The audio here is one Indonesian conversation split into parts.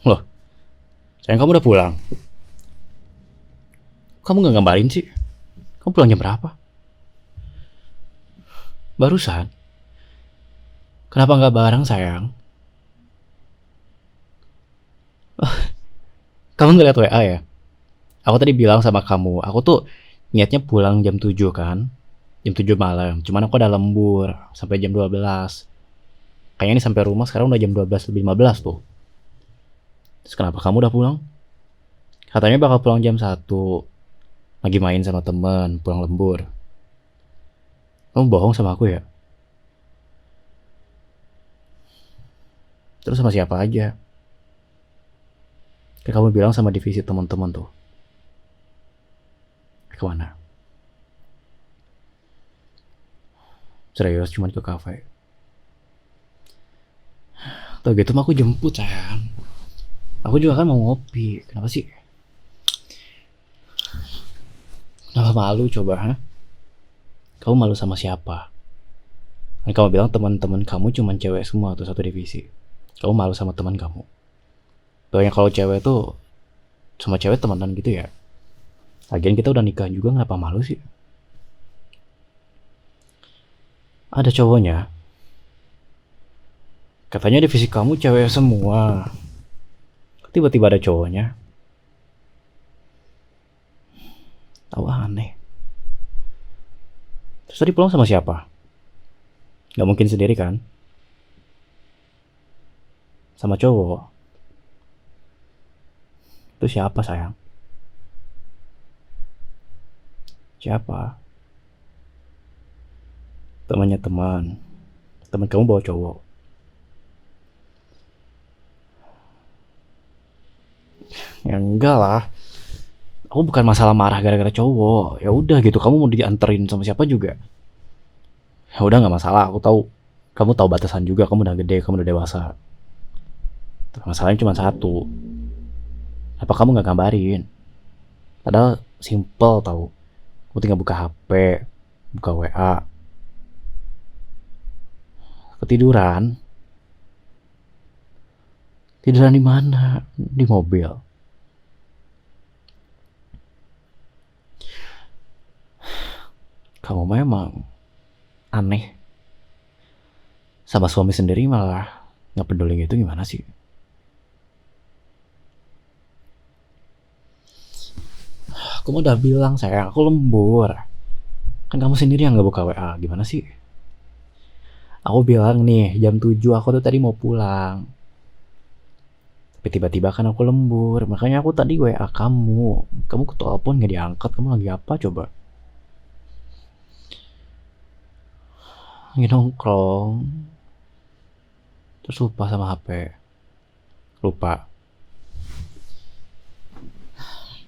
Loh, sayang kamu udah pulang. Kamu nggak ngabarin sih? Kamu pulang jam berapa? Barusan. Kenapa nggak bareng sayang? Kamu ngeliat WA ya? Aku tadi bilang sama kamu, aku tuh niatnya pulang jam 7 kan? Jam 7 malam. Cuman aku ada lembur sampai jam 12. Kayaknya ini sampai rumah sekarang udah jam 12 lebih 15 tuh. Terus kenapa kamu udah pulang? Katanya bakal pulang jam 1. Lagi main sama temen, pulang lembur. Kamu bohong sama aku ya? Terus sama siapa aja? Kayak kamu bilang sama divisi teman-teman tuh. Kemana? Serius cuman ke kafe. Tuh gitu mah aku jemput sayang. Aku juga kan mau ngopi. Kenapa sih? Kenapa malu coba, ha? Kamu malu sama siapa? Kan kamu bilang teman-teman kamu cuma cewek semua tuh satu divisi. Kamu malu sama teman kamu. Banyak kalau cewek tuh sama cewek temenan gitu ya. Lagian kita udah nikah juga, kenapa malu sih? Ada cowoknya. Katanya divisi kamu cewek semua. Tiba-tiba ada cowoknya. Tahu aneh. Terus tadi pulang sama siapa? Gak mungkin sendiri kan? Sama cowok. Itu siapa sayang? Siapa? Temannya teman. Teman kamu bawa cowok. Ya enggak lah. Aku bukan masalah marah gara-gara cowok. Ya udah gitu, kamu mau dianterin sama siapa juga. Ya udah nggak masalah, aku tahu. Kamu tahu batasan juga, kamu udah gede, kamu udah dewasa. Masalahnya cuma satu. Apa kamu nggak ngabarin? Padahal simple tahu. Kamu tinggal buka HP, buka WA. Ketiduran. Tiduran di mana? Di mobil. Kamu memang aneh. Sama suami sendiri malah nggak peduli gitu, gimana sih? Aku udah bilang sayang, aku lembur. Kan kamu sendiri yang nggak buka WA, gimana sih? Aku bilang nih, jam 7 aku tuh tadi mau pulang. Tapi tiba-tiba kan aku lembur, makanya aku tadi WA kamu. Kamu ke telepon nggak diangkat, kamu lagi apa coba? Lagi nongkrong. Terus lupa sama HP. Lupa.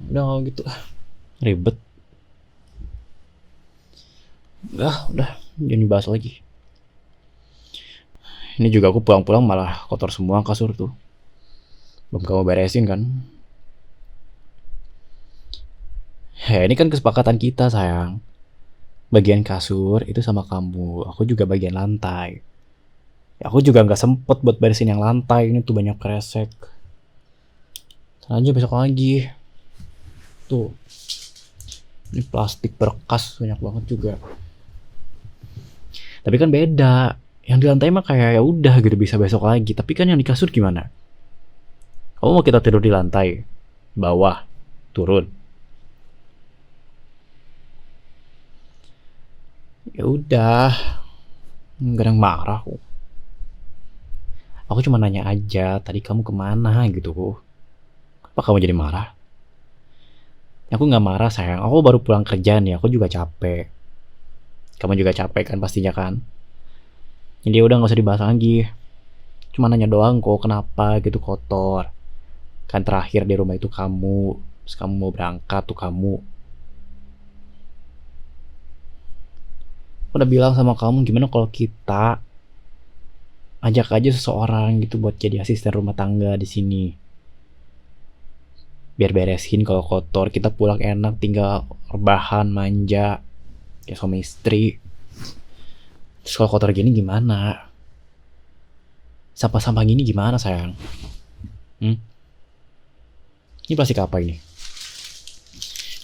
Udah gitu. Ribet. Udah. Jangan dibahas lagi. Ini juga aku pulang-pulang malah kotor semua kasur tuh. Belum kamu beresin kan? Ya ini kan kesepakatan kita sayang. Bagian kasur itu sama kamu. Aku juga bagian lantai. Ya, aku juga nggak sempet buat beresin yang lantai. Ini tuh banyak kresek. Sana aja besok lagi. Tuh. Ini plastik berkas banyak banget juga. Tapi kan beda. Yang di lantai mah kayak ya udah gitu bisa besok lagi. Tapi kan yang di kasur gimana? Kamu mau kita tidur di lantai, bawah, turun. Ya udah, nggak ada yang marah kok. Aku cuma nanya aja, tadi kamu kemana gitu. Apa kamu jadi marah? Aku nggak marah sayang, aku baru pulang kerja nih, aku juga capek. Kamu juga capek kan pastinya kan? Jadi udah nggak usah dibahas lagi. Cuma nanya doang kok kenapa gitu kotor. Kan terakhir di rumah itu kamu, terus kamu mau berangkat tuh kamu. Aku udah bilang sama kamu gimana kalau kita ajak aja seseorang gitu buat jadi asisten rumah tangga di sini. Biar beresin kalau kotor, kita pulang enak tinggal rebahan manja kayak suami istri. Terus kalau kotor gini gimana? Sampah-sampah gini gimana sayang? Hmm? Ini plastik apa ini?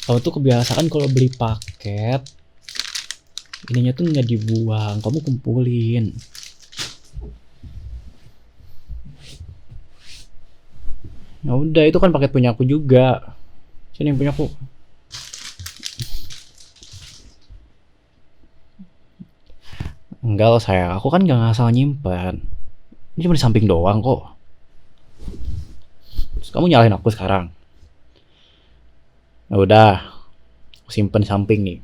Kamu tuh kebiasaan kalau beli paket, ininya tuh nggak dibuang, kamu kumpulin. Ya udah, itu kan paket punya aku juga. Sini yang punya aku. Enggak loh sayang, aku kan nggak ngasal nyimpan. Ini cuma di samping doang kok. Terus kamu nyalahin aku sekarang. Ya udah, aku simpen di samping nih.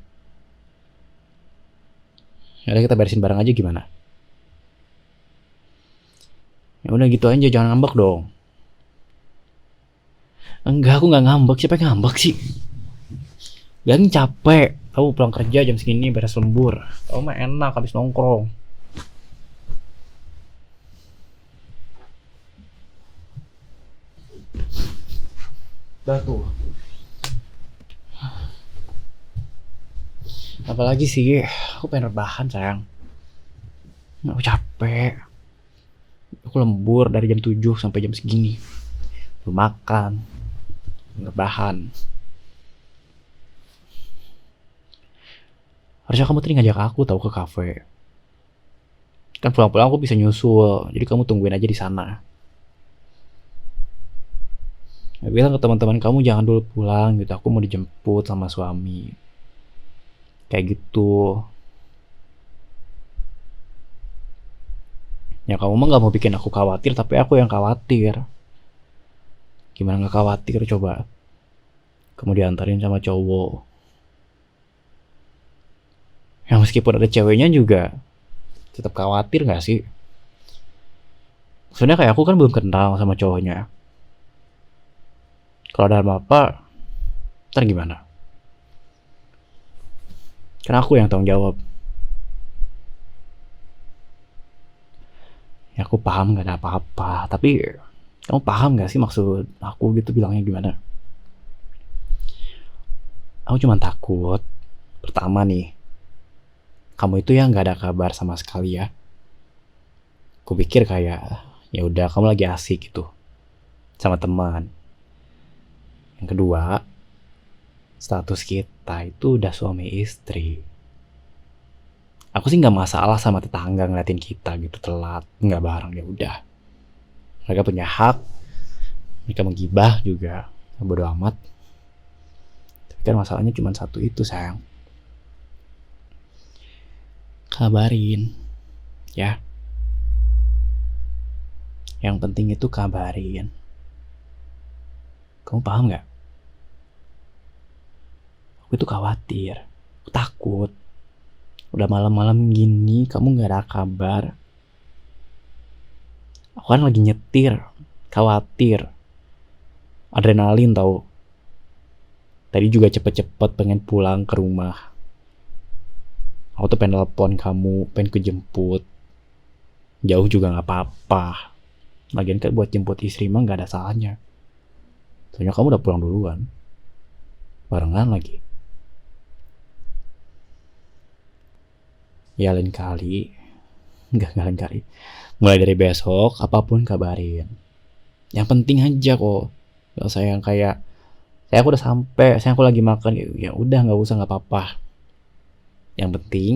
Ya udah, kita beresin bareng aja gimana? Ya udah gitu aja, jangan ngambek dong. Enggak, aku nggak ngambek. Siapa yang ngambek sih? Yang capek. Kamu pulang kerja jam segini beres lembur. Kamu mah enak habis nongkrong. Udah tuh. Apalagi sih? Aku pengen rebahan sayang. Aku capek. Aku lembur dari jam 7 sampai jam segini. Belum makan. Rebahan. Harusnya kamu tadi ngajak aku tahu ke kafe. Kan pulang-pulang aku bisa nyusul. Jadi kamu tungguin aja di sana. Ya, bilang ke teman-teman kamu jangan dulu pulang gitu. Aku mau dijemput sama suami. Kayak gitu. Ya kamu mah gak mau bikin aku khawatir, tapi aku yang khawatir. Gimana gak khawatir coba? Kamu diantarin sama cowok. Ya meskipun ada ceweknya juga tetap khawatir gak sih? Soalnya kayak aku kan belum kenal sama cowoknya. Kalau ada apa-apa, ntar gimana? Karena aku yang tanggung jawab. Ya aku paham gak ada apa-apa, tapi kamu paham gak sih maksud aku gitu bilangnya gimana? Aku cuma takut. Pertama nih, kamu itu yang gak ada kabar sama sekali ya. Aku pikir kayak ya udah kamu lagi asik gitu sama teman. Yang kedua, status kita itu udah suami istri. Aku sih nggak masalah sama tetangga ngeliatin kita gitu telat nggak bareng, ya udah. Mereka punya hak, mereka menggibah juga, bodo amat. Tapi kan masalahnya cuma satu itu sayang. Kabarin, ya. Yang penting itu kabarin. Kamu paham nggak? Aku itu khawatir, aku takut. Udah malam-malam gini, kamu nggak ada kabar. Aku kan lagi nyetir, khawatir. Adrenalin tau. Tadi juga cepet-cepet pengen pulang ke rumah. Aku tuh pengen telepon kamu, pengen kejemput. Jauh juga gak apa-apa. Lagian kan buat jemput istri mah gak ada salahnya. Soalnya kamu udah pulang duluan. Barengan lagi. Ya lain kali. Enggak lain kali. Mulai dari besok, apapun kabarin. Yang penting aja kok. Gak usah yang kayak, saya aku udah sampai, saya aku lagi makan. Ya udah gak usah, gak apa-apa. Yang penting,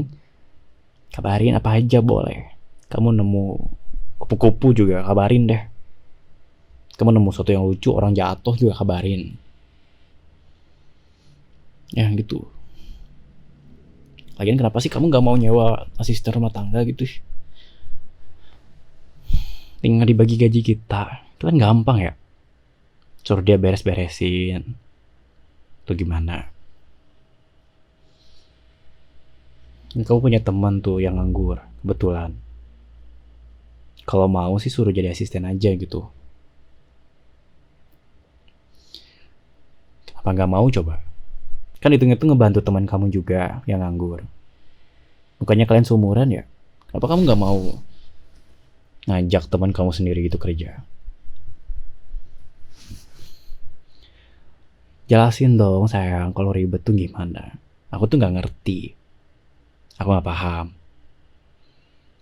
kabarin apa aja boleh. Kamu nemu kupu-kupu juga kabarin deh. Kamu nemu sesuatu yang lucu, orang jatuh juga kabarin. Ya gitu. Lagian kenapa sih kamu gak mau nyewa asisten rumah tangga gitu? Tinggal dibagi gaji kita. Itu kan gampang ya. Suruh dia beres-beresin. Itu gimana? Kamu punya teman tuh yang nganggur, kebetulan. Kalau mau sih suruh jadi asisten aja gitu. Apa nggak mau coba? Kan hitung-hitung ngebantu teman kamu juga yang nganggur. Bukannya kalian seumuran ya? Apa kamu nggak mau ngajak teman kamu sendiri gitu kerja? Jelasin dong sayang, kalau ribet tuh gimana? Aku tuh nggak ngerti. Aku nggak paham.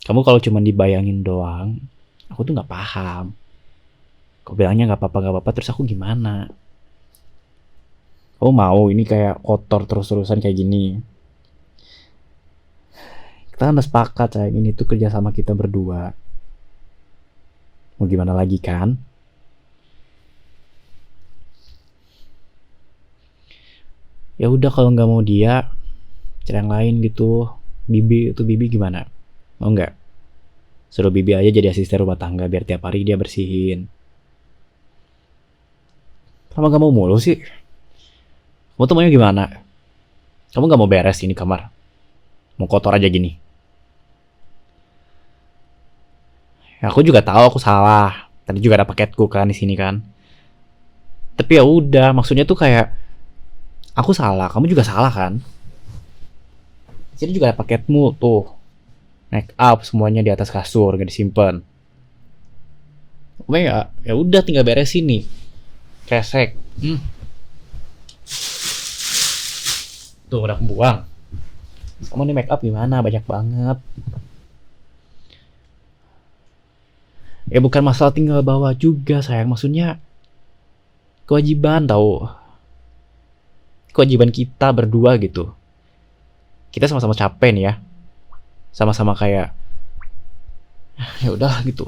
Kamu kalau cuma dibayangin doang, aku tuh nggak paham. Kau bilangnya nggak apa-apa, terus aku gimana? Kamu mau ini kayak kotor terus-terusan kayak gini? Kita kan udah sepakat sayang, ini tuh kerja sama kita berdua. Mau gimana lagi kan? Ya udah kalau nggak mau dia, cari yang lain gitu. Bibi gimana? Mau nggak? Suruh Bibi aja jadi asisten rumah tangga biar tiap hari dia bersihin. Kenapa gak mau mulu sih? Kamu tuh maunya gimana? Kamu gak mau beres ini kamar? Mau kotor aja gini? Ya, aku juga tahu aku salah. Tadi juga ada paketku kan di sini kan. Tapi ya udah, maksudnya tuh kayak aku salah, kamu juga salah kan? Di sini juga ada paketmu tuh. Make up semuanya di atas kasur, gak disimpan. Ya udah tinggal beres sini. Kresek. Tuh udah aku buang. Kamu nih make up gimana? Banyak banget. Ya bukan masalah tinggal bawa juga sayang, maksudnya kewajiban tahu. Kewajiban kita berdua gitu. Kita sama-sama capek nih ya. Sama-sama kayak ya udah gitu.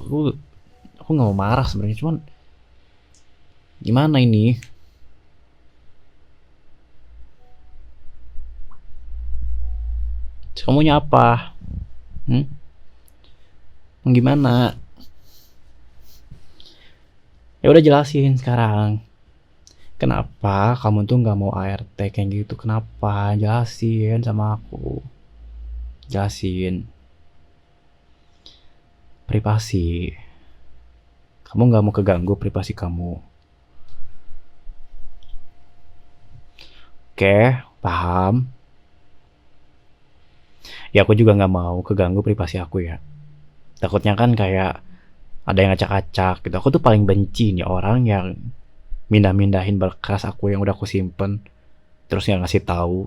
Aku nggak mau marah sebenarnya, cuman gimana ini? Kamu maunya apa? Gimana? Ya udah jelasin sekarang. Kenapa kamu tuh nggak mau ART kayak gitu? Kenapa? Jelasin sama aku. Jelasin. Privasi. Kamu nggak mau keganggu privasi kamu. Oke, paham. Ya aku juga nggak mau keganggu privasi aku ya. Takutnya kan kayak ada yang acak-acak gitu. Aku tuh paling benci nih orang yang mindah-mindahin berkas aku yang udah aku simpen terus nggak ngasih tahu.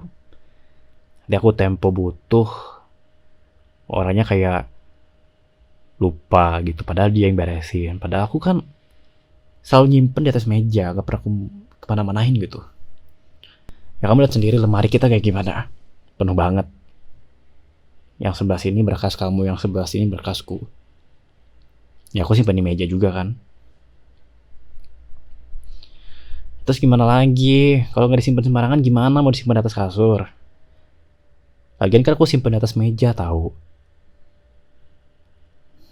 Jadi aku tempo butuh, orangnya kayak lupa gitu. Padahal dia yang beresin. Padahal aku kan selalu nyimpen di atas meja, gak pernah aku kemana-manain gitu. Ya kamu lihat sendiri lemari kita kayak gimana, penuh banget. Yang sebelah sini berkas kamu, yang sebelah sini berkasku. Ya aku simpen di meja juga kan. Terus gimana lagi? Kalau nggak disimpan sembarangan gimana mau disimpan di atas kasur? Lagian kan aku simpen di atas meja tahu.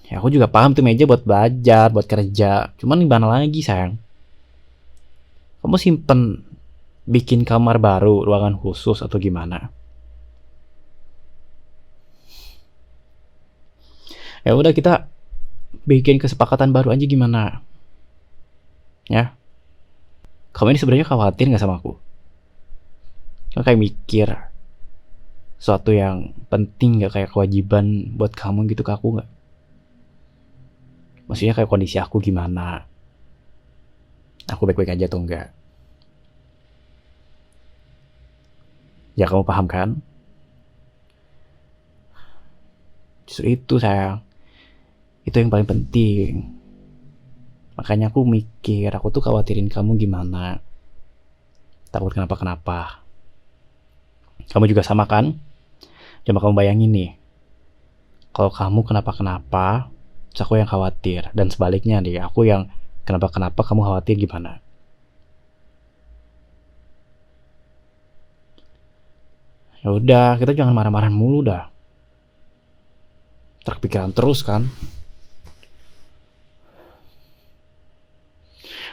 Ya aku juga paham tuh meja buat belajar, buat kerja. Cuman gimana lagi sayang? Kamu simpen bikin kamar baru, ruangan khusus atau gimana? Ya udah kita bikin kesepakatan baru aja gimana? Ya. Kamu ini sebenarnya khawatir nggak sama aku? Kamu kayak mikir sesuatu yang penting nggak, kayak kewajiban buat kamu gitu ke aku nggak? Maksudnya kayak kondisi aku gimana? Aku baik-baik aja atau enggak? Ya kamu paham kan? Justru itu sayang. Itu yang paling penting. Makanya aku mikir, aku tuh khawatirin kamu gimana. Takut kenapa-kenapa. Kamu juga sama kan? Coba kamu bayangin nih. Kalau kamu kenapa-kenapa, terus aku yang khawatir. Dan sebaliknya nih, aku yang kenapa-kenapa kamu khawatir gimana? Ya udah, kita jangan marah-marah mulu dah. Terpikiran terus kan?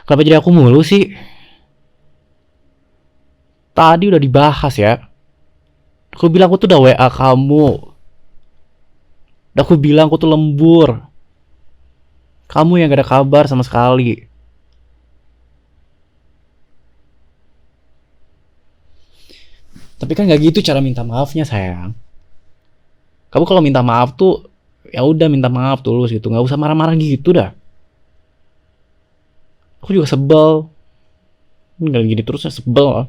Kenapa jadi aku mulu sih? Tadi udah dibahas ya. Aku bilang aku tuh udah WA kamu. Udah aku bilang aku tuh lembur. Kamu yang gak ada kabar sama sekali. Tapi kan gak gitu cara minta maafnya sayang. Kamu kalau minta maaf tuh ya udah minta maaf tulus gitu, nggak usah marah-marah gitu dah. Aku juga sebel. Nggak gini terusnya sebel.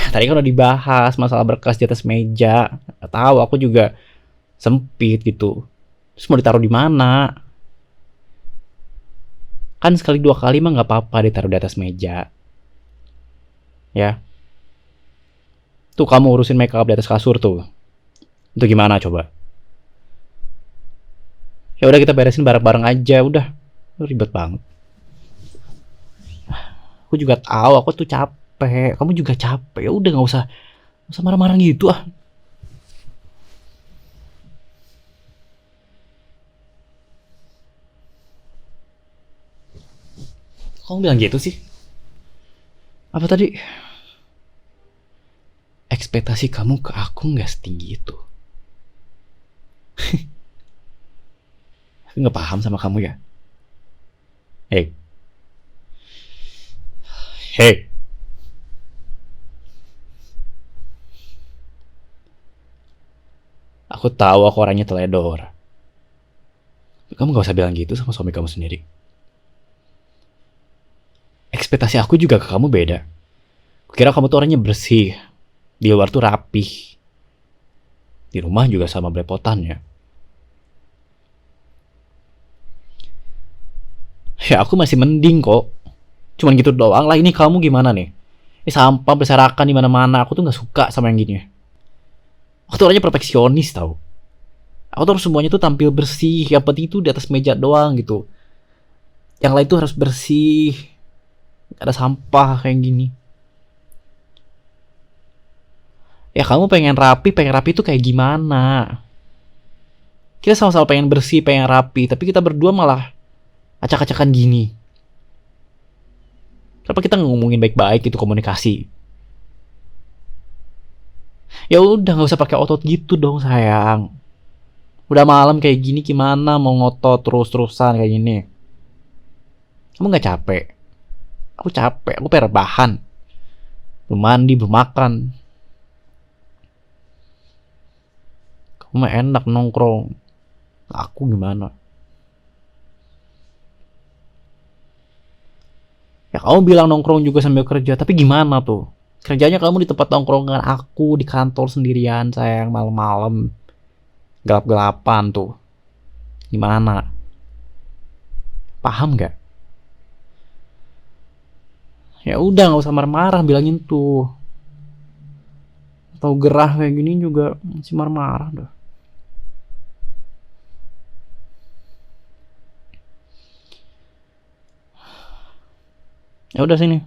Tadi kan udah dibahas masalah berkas di atas meja. Gak tahu, aku juga sempit gitu. Terus mau ditaruh di mana? Kan sekali dua kali mah nggak apa-apa ditaruh di atas meja. Ya, tuh kamu urusin make up di atas kasur tuh. Itu gimana coba? Ya udah kita beresin bareng-bareng aja, udah. Ribet banget. Aku juga tahu, aku tuh capek. Kamu juga capek. Ya udah nggak usah marah-marah gitu ah. Kamu bilang gitu sih? Apa tadi? Ekspektasi kamu ke aku nggak setinggi itu. Aku nggak paham sama kamu ya. Hey, hey. Aku tahu aku orangnya teledor. Kamu gak usah bilang gitu sama suami kamu sendiri. Ekspektasi aku juga ke kamu beda. Kukira kamu tuh orangnya bersih. Di luar tuh rapih. Di rumah juga sama belepotan ya. Ya aku masih mending kok. Cuman gitu doang lah. Ini kamu gimana nih? Ini sampah berserakan di mana-mana. Aku tuh nggak suka sama yang gini. Aku tuh orangnya perfeksionis tau. Aku tuh harus semuanya tuh tampil bersih. Yang penting itu di atas meja doang gitu. Yang lain tuh harus bersih. Gak ada sampah kayak gini. Ya kamu pengen rapi tuh kayak gimana? Kita sama-sama pengen bersih, pengen rapi, tapi kita berdua malah acak-acakan gini. Kenapa kita ngomongin baik-baik gitu komunikasi? Ya udah nggak usah pakai otot gitu dong sayang. Udah malam kayak gini gimana mau ngotot terus-terusan kayak gini? Kamu nggak capek? Aku capek, aku pengen rebahan. Belum mandi, belum makan. Kamu mah enak nongkrong. Aku gimana? Ya kamu bilang nongkrong juga sambil kerja, tapi gimana tuh? Kerjanya kamu di tempat nongkrongan, aku di kantor sendirian sayang malam-malam. Gelap-gelapan tuh. Gimana? Paham nggak? Ya udah nggak usah marah-marah bilangin tuh. Atau gerah kayak gini juga masih marah-marah dah. Ya udah sini.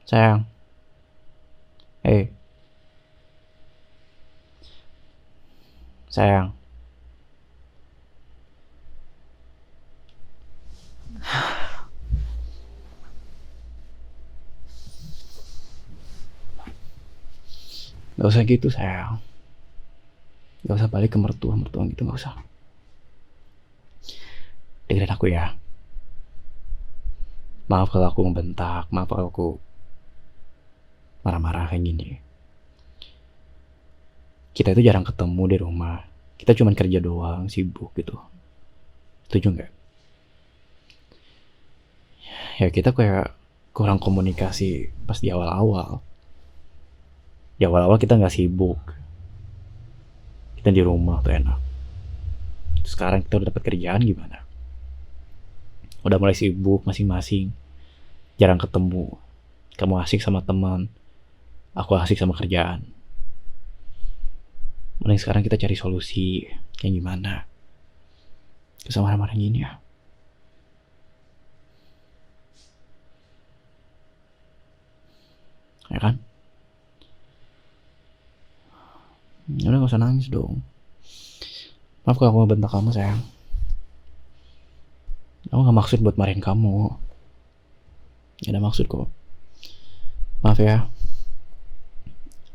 Sayang. Eh, sayang. Gak usah gitu sayang. Gak usah balik ke mertua gitu, gak usah. Dengerin aku ya. Maaf kalau aku membentak, maaf kalau aku marah-marah kayak gini. Kita itu jarang ketemu di rumah. Kita cuma kerja doang, sibuk gitu. Setuju nggak? Ya kita kayak kurang komunikasi pas di awal-awal. Di awal-awal kita nggak sibuk. Kita di rumah tuh enak. Sekarang kita udah dapat kerjaan gimana? Udah mulai sibuk masing-masing. Jarang ketemu. Kamu asik sama teman. Aku asik sama kerjaan. Mending sekarang kita cari solusi. Kayak gimana? Bisa marah-marah gini ya. Ya kan? Ya udah gak usah nangis dong. Maaf kalau aku bentak kamu sayang. Aku gak maksud buat marahin kamu. Gak ada maksud kok. Maaf ya.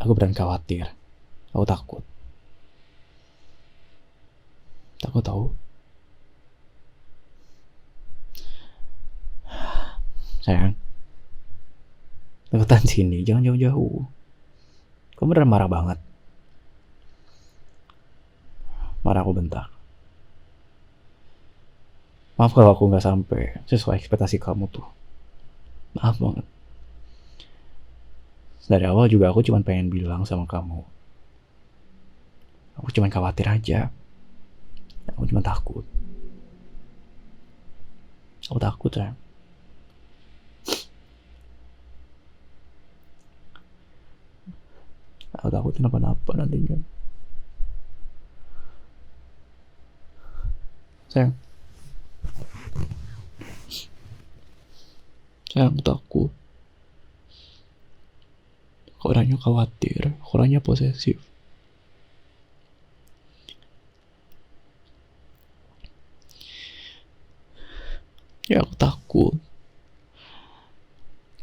Aku beran khawatir. Aku takut. Takut tahu. Sayang. Deketan sini. Jangan jauh-jauh. Kamu beneran marah banget. Marah aku bentak. Maaf kalau aku gak sampai sesuai ekspektasi kamu tuh. Maaf banget. Dari awal juga aku cuma pengen bilang sama kamu. Aku cuma khawatir aja. Aku cuma takut. Aku takut ya. Aku takut kenapa-napa nantinya. Sayang, aku takut. Aku orangnya khawatir, aku orangnya posesif. Ya aku takut.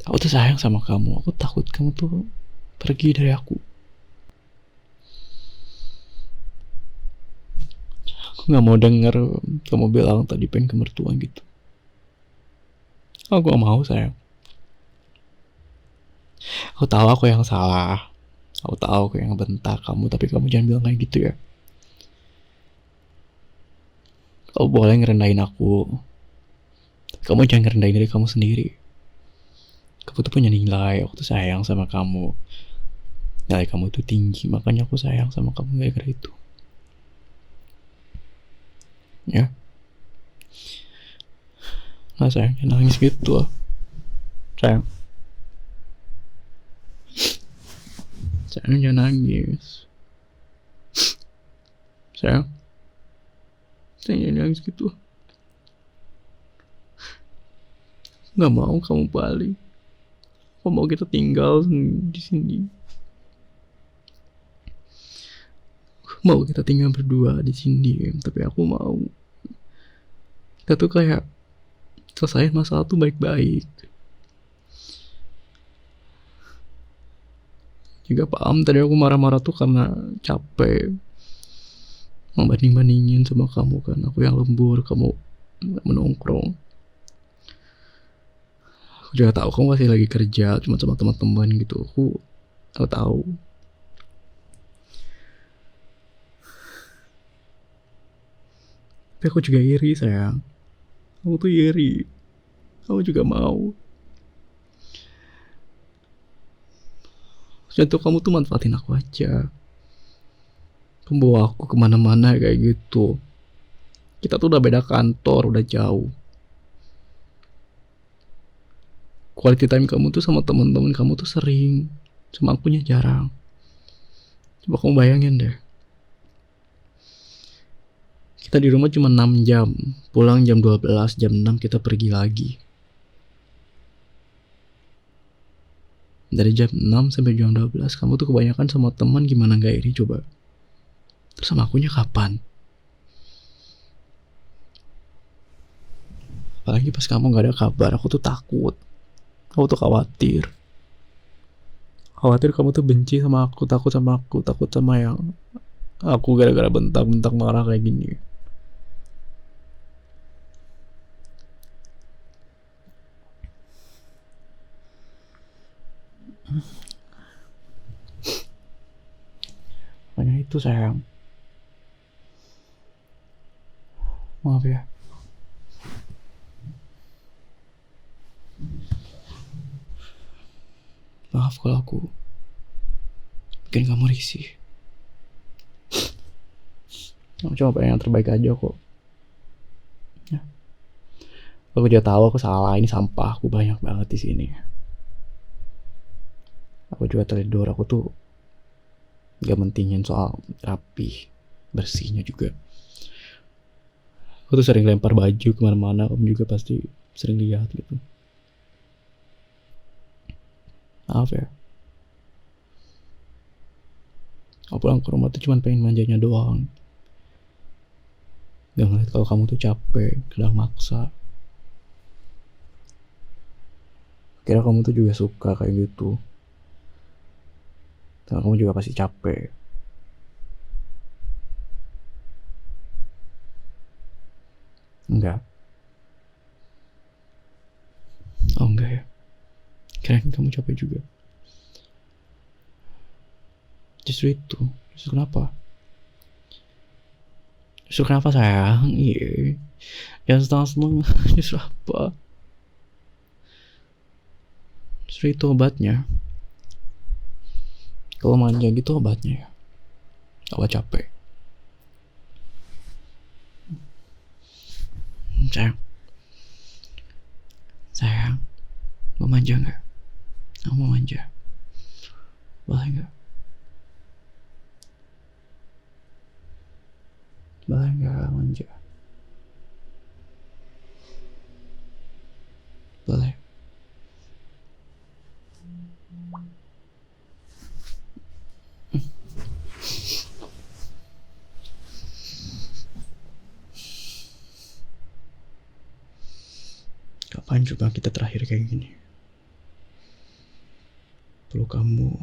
Aku tuh sayang sama kamu. Aku takut kamu tuh pergi dari aku. Aku gak mau denger kamu bilang tadi pengen ke mertua gitu. Aku gak mau, sayang. Aku tahu aku yang salah. Aku tahu aku yang bentak kamu, tapi kamu jangan bilang kayak gitu ya. Kamu boleh ngerendahin aku. Kamu jangan ngerendahin diri kamu sendiri. Kamu tuh punya nilai, aku tuh sayang sama kamu. Nilai kamu tuh tinggi, makanya aku sayang sama kamu gara-gara itu. Ya. Nah sayang, jangan nangis gitu. Sayang. Sayang jangan nangis. Sayang. Sayang jangan nangis gitu. Gak mau kamu balik. Aku mau kita tinggal di sini. Mau kita tinggal berdua di sini, tapi aku mau kita tuh kayak selesai masalah tuh baik-baik. Juga paham tadi aku marah-marah tuh karena capek membanding-bandingin sama kamu kan. Aku yang lembur, kamu menongkrong. Aku juga tahu kamu masih lagi kerja cuma sama teman-teman gitu. Aku tahu. Tapi aku juga iri sayang. Aku tuh iri. Aku juga mau. Contoh kamu tuh manfaatin aku aja. Kamu bawa aku kemana-mana kayak gitu. Kita tuh udah beda kantor, udah jauh. Quality time kamu tuh sama teman-teman kamu tuh sering. Sama akunya jarang. Coba kamu bayangin deh. Kita di rumah cuma 6 jam. Pulang jam 12, jam 6 kita pergi lagi. Dari jam 6 sampai jam 12 kamu tuh kebanyakan sama teman, gimana gak iri coba. Terus sama akunya kapan? Apalagi pas kamu gak ada kabar, aku tuh takut. Aku tuh khawatir. Khawatir kamu tuh benci sama aku, takut sama aku, takut sama yang aku gara-gara bentak-bentak marah kayak gini. Makanya itu sayang. Maaf ya. Maaf kalau aku bikin kamu risih. Aku cuma pengen yang terbaik aja kok. Ya. Aku juga tahu aku salah, ini sampah aku banyak banget di sini. Aku juga tertidur, aku tuh gak mentingin soal rapi, bersihnya juga. Aku tuh sering lempar baju kemana-mana, kamu juga pasti sering lihat gitu. Maaf ya. Aku pulang ke rumah tuh cuma pengen manjanya doang. Gak ngeliat kalau kamu tuh capek, kadang maksa. Kira kamu tuh juga suka kayak gitu. Karena kamu juga pasti capek. Enggak. Oh enggak ya. Kirain kamu capek juga. Justru itu. Justru kenapa? Justru kenapa sayang? Iya. Jangan senang-senang. Justru apa? Justru itu obatnya. Kalau manja gitu obatnya ya. Obat capek. Sayang. Sayang. Mau manja gak? Kamu mau manja? Boleh gak? Boleh nggak manja? Boleh. Kapan coba kita terakhir kayak gini? Peluk kamu,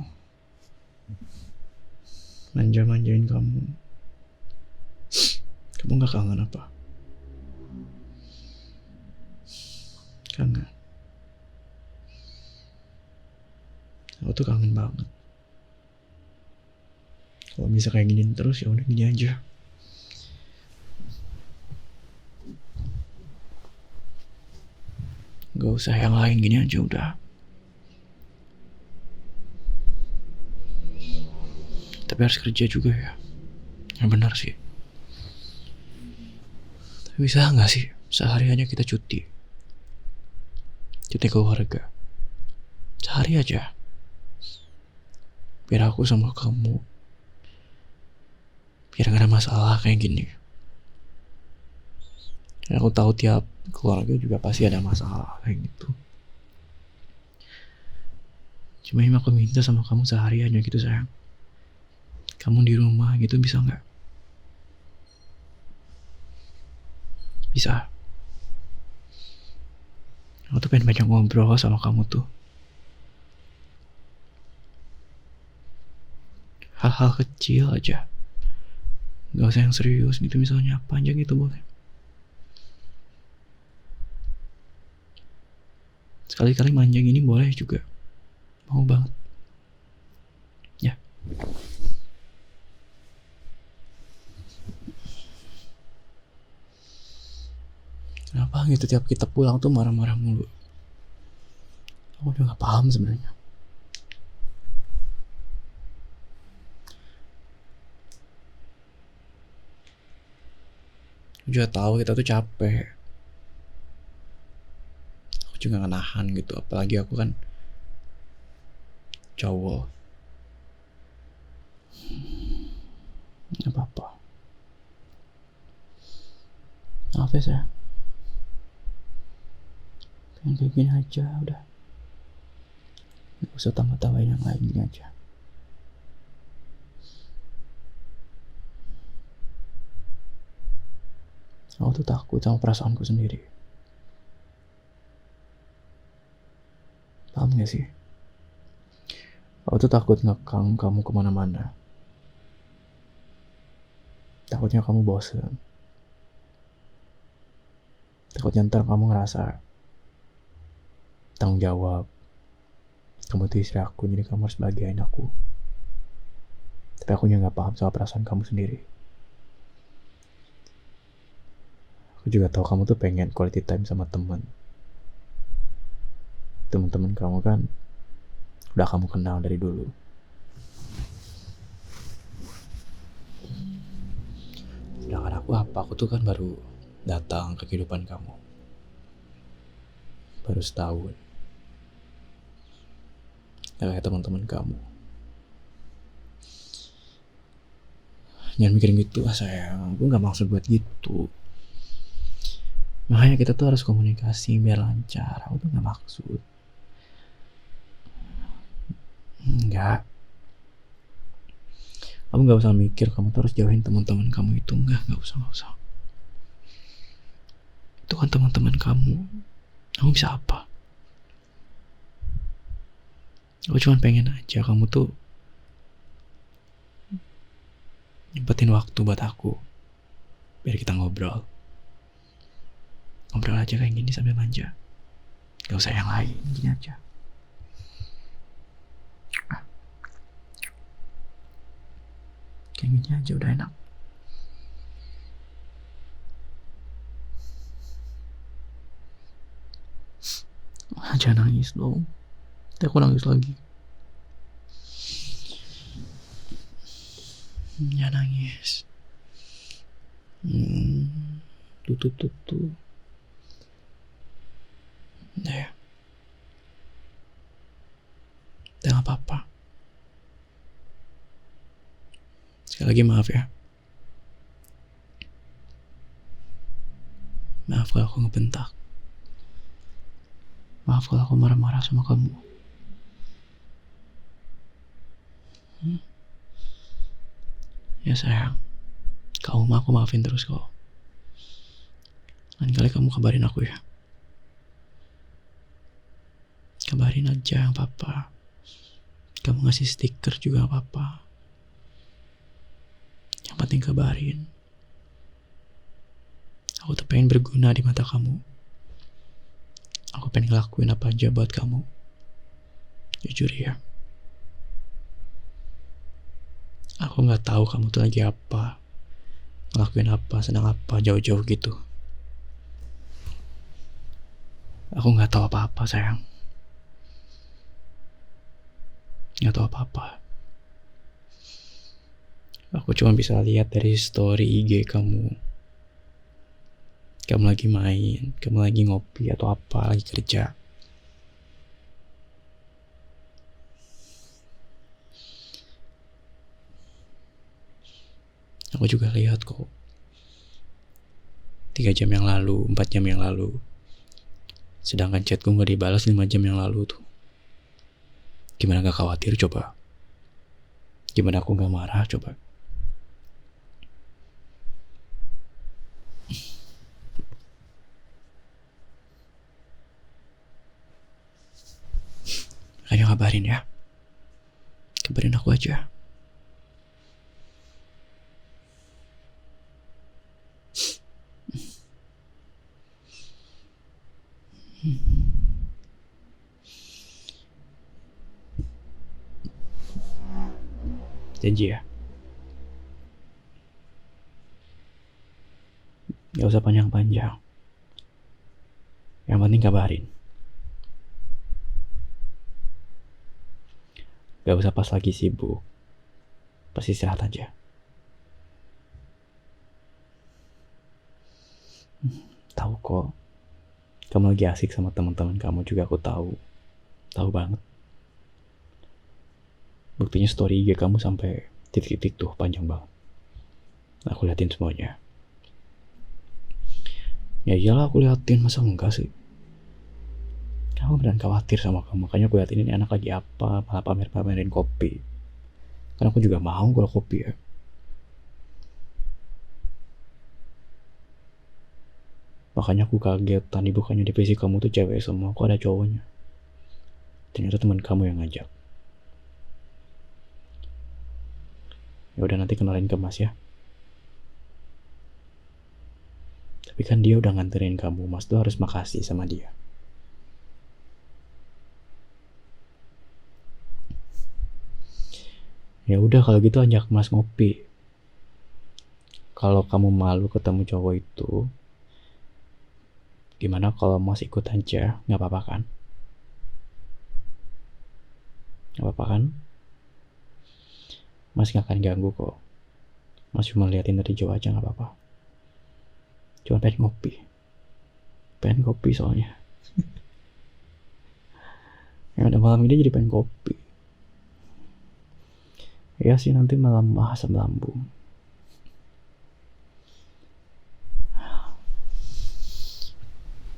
manja-manjain kamu. Kamu gak kangen apa? Kangen. Aku tuh kangen banget. Kalau bisa kayak gini terus ya udah gini aja. Gak usah yang lain, gini aja udah. Tapi harus kerja juga ya. Ya benar sih. Tapi bisa gak sih sehari aja kita cuti? Cuti keluarga. Sehari aja. Biar aku sama kamu, biar gak ada masalah kayak gini. Aku tahu tiap keluarga juga pasti ada masalah kayak gitu. Cuma ini aku minta sama kamu sehari aja gitu sayang. Kamu di rumah gitu bisa nggak? Bisa. Aku tuh pengen banyak ngobrol sama kamu tuh. Hal-hal kecil aja. Gak usah yang serius gitu, misalnya panjang itu boleh. Sekali-kali manjang ini boleh juga. Mau banget. Ya. Kenapa gitu tiap kita pulang tuh marah-marah mulu? Aku udah gak paham sebenarnya. Aku juga tahu kita tuh capek. Aku juga gak nahan gitu, apalagi aku kan cowok. Gak apa-apa. Maaf ya sayang. Pengen kayak gini aja udah. Gak usah tambah-tambahin yang lain, gini aja. Aku tuh takut sama perasaanku sendiri. Paham gak sih? Aku tuh takut ngekang kamu kemana-mana. Takutnya kamu bosen. Takutnya ntar kamu ngerasa tanggung jawab. Kamu tuh istri aku, jadi kamu harus bahagiain aku. Tapi aku juga gak paham sama perasaan kamu sendiri. Aku juga tahu kamu tuh pengen quality time sama teman-teman kamu kan udah kamu kenal dari dulu. Sedangkan aku tuh kan baru datang ke kehidupan kamu. Baru setahun. Gak kayak teman-teman kamu. Jangan mikirin gitu lah sayang. Aku gak maksud buat gitu. Makanya kita tuh harus komunikasi biar lancar. Aku tuh gak maksud. Enggak. Kamu gak usah mikir kamu tuh harus jauhin teman-teman kamu itu. Gak usah. Itu kan teman-teman kamu. Kamu bisa apa? Aku cuma pengen aja kamu tuh nyempetin waktu buat aku. Biar kita ngobrol. Ngobrol aja kayak gini sambil manja. Gak usah yang lain, gini aja. Kayak gini aja udah enak. Jangan nangis dong. Nanti aku nangis lagi. Jangan nangis. Tuh. Ya. Udah gak apa-apa. Sekali lagi maaf ya. Maaf kalau aku ngebentak. Maaf kalau aku marah-marah sama kamu. Ya sayang, kamu mau aku maafin terus kok. Lain kali kamu kabarin aku ya. Kabarin aja gak apa-apa. Kamu ngasih stiker juga gak apa-apa. Yang penting kabarin. Aku tuh pengen berguna di mata kamu. Aku pengen ngelakuin apa aja buat kamu. Jujur ya. Aku gak tahu kamu tuh lagi apa, ngelakuin apa, sedang apa, jauh-jauh gitu. Aku gak tahu apa-apa sayang. Gak tahu apa-apa. Aku cuma bisa lihat dari story IG kamu. Kamu lagi main, kamu lagi ngopi atau apa, lagi kerja. Aku juga lihat kok. 3 jam yang lalu, 4 jam yang lalu. Sedangkan chatku gak dibalas 5 jam yang lalu tuh. Gimana gak khawatir coba? Gimana aku gak marah coba? Ayo kabarin ya. Kabarin aku aja. Janji ya. Gak usah panjang-panjang. Yang penting kabarin. Gak usah pas lagi sibuk. Pas istirahat aja. Tahu kok. Kamu lagi asik sama teman-teman kamu juga, aku tahu. Tahu banget. Buktinya story IG kamu sampai titik-titik tuh panjang banget. Aku liatin semuanya. Ya iyalah aku liatin, masa enggak sih? Kamu beneran khawatir sama kamu, makanya aku liatin ini anak lagi apa, malah pamer-pamerin kopi. Karena aku juga mau kalau kopi ya. Makanya aku kaget, tadi bukannya di PC kamu tuh cewek semua, kok ada cowoknya. Ternyata teman kamu yang ngajak. Ya udah nanti kenalin ke Mas ya. Tapi kan dia udah nganterin kamu, Mas tuh harus makasih sama dia. Ya udah kalau gitu ajak Mas ngopi. Kalau kamu malu ketemu cowok itu, gimana kalau Mas ikut aja, nggak apa-apa kan? Nggak apa-apa kan? Mas nggak akan ganggu kok. Mas cuma liatin dari jauh aja nggak apa-apa. Cuma pengen ngopi. Pengen kopi soalnya. Ya udah malam ini jadi pengen kopi. Ya sih nanti malam asam lambung.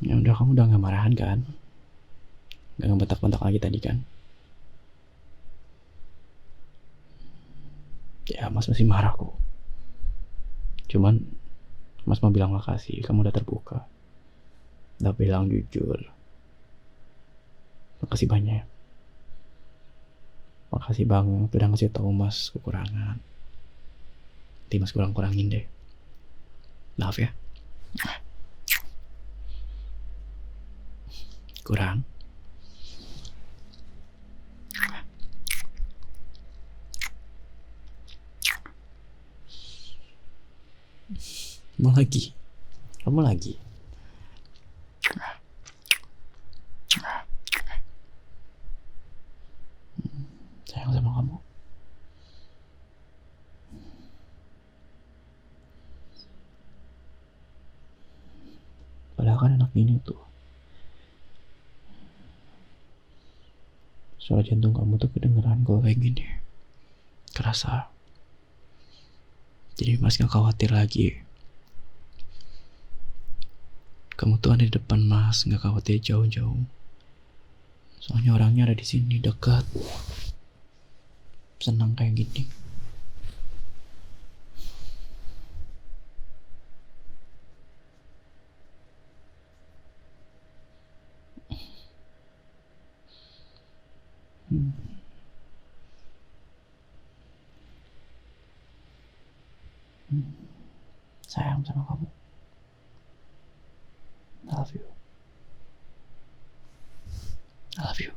Ya udah kamu udah gak marahan kan? Gak ngebentak-bentak lagi tadi kan? Ya Mas masih marah kok. Cuman Mas mau bilang makasih, kamu udah terbuka. Udah bilang jujur. Makasih banyak. Makasih banget udah ngasih tahu Mas kekurangan. Nanti Mas kurang-kurangin deh. Maaf ya. Kurang. Kamu lagi. Kamu lagi. Sayang sama kamu. Padahal kan anak ini tuh, suara jantung kamu tuh kedengeran kalau kayak gini. Kerasa. Jadi Mas gak khawatir lagi. Kamu tuh ada di depan Mas, nggak khawatir jauh-jauh. Soalnya orangnya ada di sini dekat. Senang kayak gini. Sayang sama kamu. I love you. I love you.